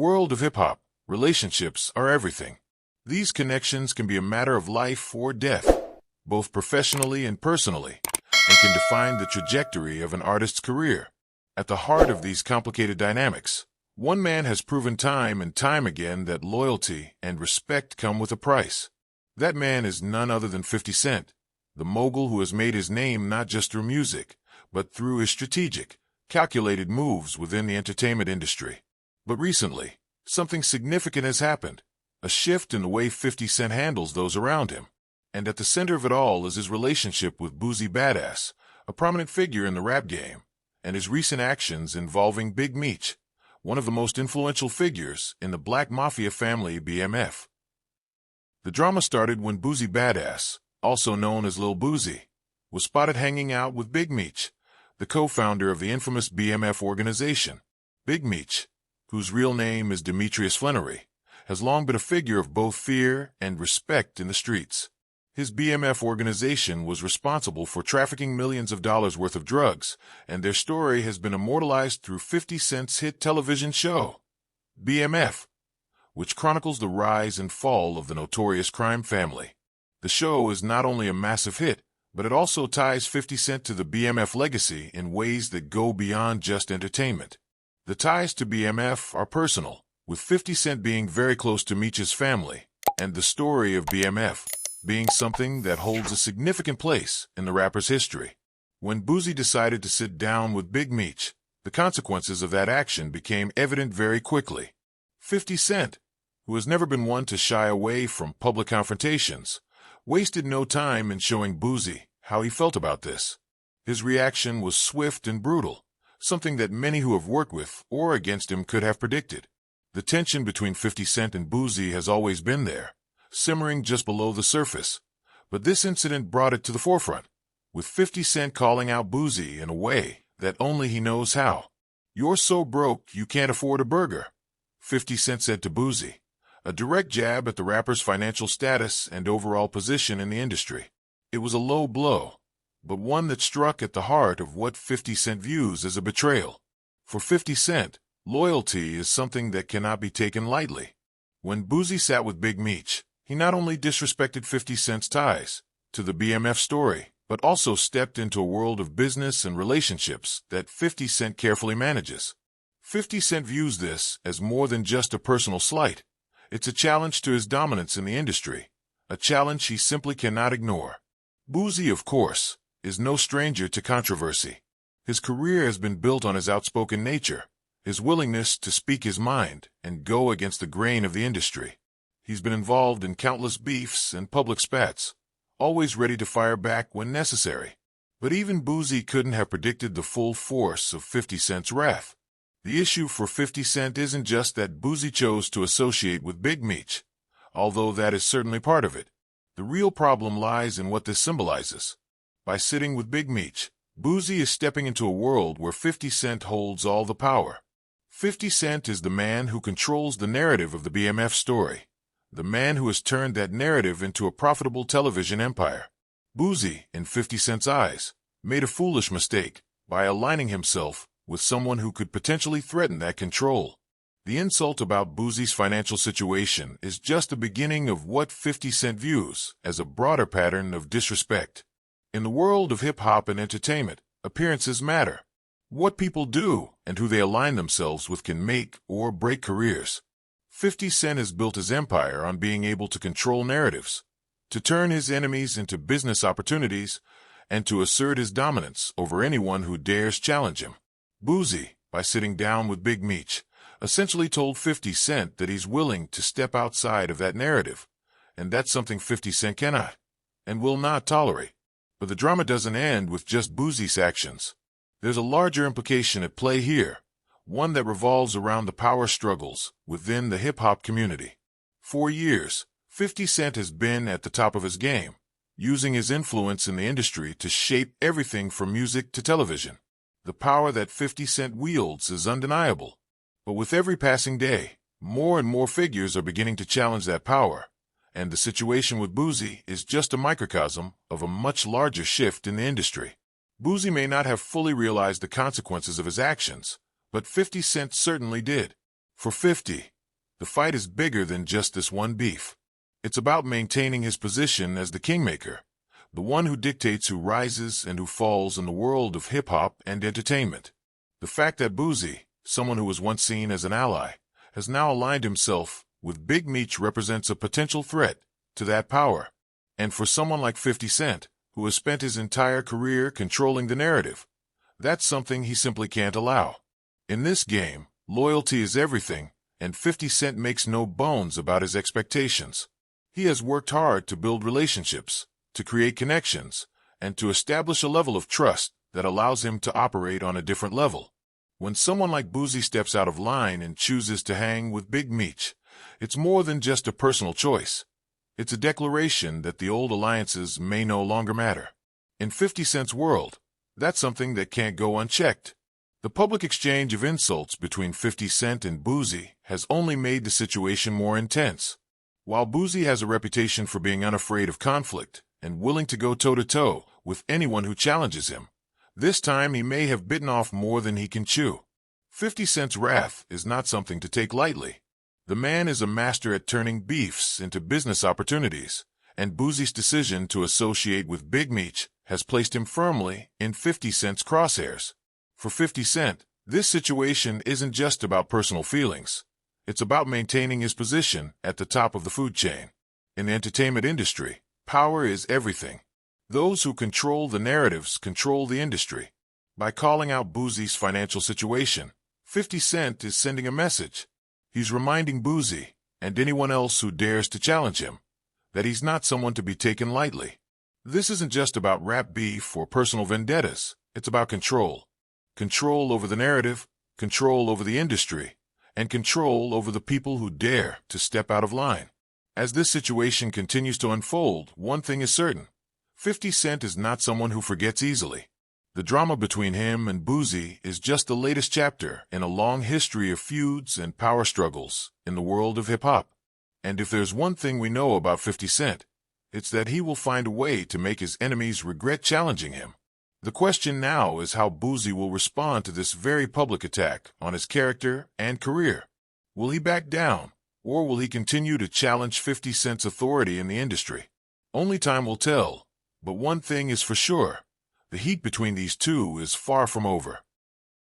world of hip-hop, relationships are everything. These connections can be a matter of life or death, both professionally and personally, and can define the trajectory of an artist's career. At the heart of these complicated dynamics, one man has proven time and time again that loyalty and respect come with a price. That man is none other than 50 Cent, the mogul who has made his name not just through music, but through his strategic, calculated moves within the entertainment industry. But recently, something significant has happened, a shift in the way 50 Cent handles those around him. And at the center of it all is his relationship with Boosie Badazz, a prominent figure in the rap game, and his recent actions involving Big Meech, one of the most influential figures in the Black Mafia family BMF. The drama started when Boosie Badazz, also known as Lil Boosie, was spotted hanging out with Big Meech, the co-founder of the infamous BMF organization. Big Meech, whose real name is Demetrius Flannery, has long been a figure of both fear and respect in the streets. His BMF organization was responsible for trafficking millions of dollars worth of drugs, and their story has been immortalized through 50 Cent's hit television show, BMF, which chronicles the rise and fall of the notorious crime family. The show is not only a massive hit, but it also ties 50 Cent to the BMF legacy in ways that go beyond just entertainment. The ties to BMF are personal, with 50 Cent being very close to Meech's family, and the story of BMF being something that holds a significant place in the rapper's history. When Boosie decided to sit down with Big Meech, the consequences of that action became evident very quickly. 50 Cent, who has never been one to shy away from public confrontations, wasted no time in showing Boosie how he felt about this. His reaction was swift and brutal, something that many who have worked with or against him could have predicted. The tension between 50 Cent and Boosie has always been there, simmering just below the surface, but this incident brought it to the forefront, with 50 Cent calling out Boosie in a way that only he knows how. "You're so broke you can't afford a burger," 50 Cent said to Boosie, a direct jab at the rapper's financial status and overall position in the industry. It was a low blow, but one that struck at the heart of what 50 Cent views as a betrayal. For 50 Cent, loyalty is something that cannot be taken lightly. When Boosie sat with Big Meech, he not only disrespected 50 Cent's ties to the BMF story, but also stepped into a world of business and relationships that 50 Cent carefully manages. 50 Cent views this as more than just a personal slight. It's a challenge to his dominance in the industry, a challenge he simply cannot ignore. Boosie, of course, is no stranger to controversy. His career has been built on his outspoken nature, his willingness to speak his mind and go against the grain of the industry. He's been involved in countless beefs and public spats, always ready to fire back when necessary. But even Boosie couldn't have predicted the full force of 50 Cent's wrath. The issue for 50 Cent isn't just that Boosie chose to associate with Big Meech, although that is certainly part of it. The real problem lies in what this symbolizes. By sitting with Big Meech, Boosie is stepping into a world where 50 Cent holds all the power. 50 Cent is the man who controls the narrative of the BMF story, the man who has turned that narrative into a profitable television empire. Boosie, in 50 Cent's eyes, made a foolish mistake by aligning himself with someone who could potentially threaten that control. The insult about Boosie's financial situation is just the beginning of what 50 Cent views as a broader pattern of disrespect. In the world of hip-hop and entertainment, appearances matter. What people do and who they align themselves with can make or break careers. 50 Cent has built his empire on being able to control narratives, to turn his enemies into business opportunities, and to assert his dominance over anyone who dares challenge him. Boosie, by sitting down with Big Meech, essentially told 50 Cent that he's willing to step outside of that narrative, and that's something 50 Cent cannot and will not tolerate. But the drama doesn't end with just Boosie's actions. There's a larger implication at play here, one that revolves around the power struggles within the hip-hop community. For years, 50 Cent has been at the top of his game, using his influence in the industry to shape everything from music to television. The power that 50 Cent wields is undeniable. But with every passing day, more and more figures are beginning to challenge that power, and the situation with Boosie is just a microcosm of a much larger shift in the industry. Boosie may not have fully realized the consequences of his actions, but 50 Cent certainly did. For 50, The fight is bigger than just this one beef. It's about maintaining his position as the kingmaker, the one who dictates who rises and who falls in the world of hip-hop and entertainment. The fact that Boosie, someone who was once seen as an ally, has now aligned himself with Big Meech represents a potential threat to that power. And for someone like 50 Cent, who has spent his entire career controlling the narrative, that's something he simply can't allow. In this game, loyalty is everything, and 50 Cent makes no bones about his expectations. He has worked hard to build relationships, to create connections, and to establish a level of trust that allows him to operate on a different level. When someone like Boosie steps out of line and chooses to hang with Big Meech, it's more than just a personal choice. It's a declaration that the old alliances may no longer matter. In 50 Cent's world, that's something that can't go unchecked. The public exchange of insults between 50 Cent and Boosie has only made the situation more intense. While Boosie has a reputation for being unafraid of conflict and willing to go toe-to-toe with anyone who challenges him, this time he may have bitten off more than he can chew. 50 Cent's wrath is not something to take lightly. The man is a master at turning beefs into business opportunities, and Boosie's decision to associate with Big Meech has placed him firmly in 50 Cent's crosshairs. For 50 Cent, this situation isn't just about personal feelings. It's about maintaining his position at the top of the food chain. In the entertainment industry, power is everything. Those who control the narratives control the industry. By calling out Boosie's financial situation, 50 Cent is sending a message. He's reminding Boosie, and anyone else who dares to challenge him, that he's not someone to be taken lightly. This isn't just about rap beef or personal vendettas. It's about control. Control over the narrative, control over the industry, and control over the people who dare to step out of line. As this situation continues to unfold, one thing is certain. 50 Cent is not someone who forgets easily. The drama between him and Boosie is just the latest chapter in a long history of feuds and power struggles in the world of hip-hop. And if there's one thing we know about 50 Cent, it's that he will find a way to make his enemies regret challenging him. The question now is how Boosie will respond to this very public attack on his character and career. Will he back down, or will he continue to challenge 50 Cent's authority in the industry? Only time will tell, but one thing is for sure. The heat between these two is far from over.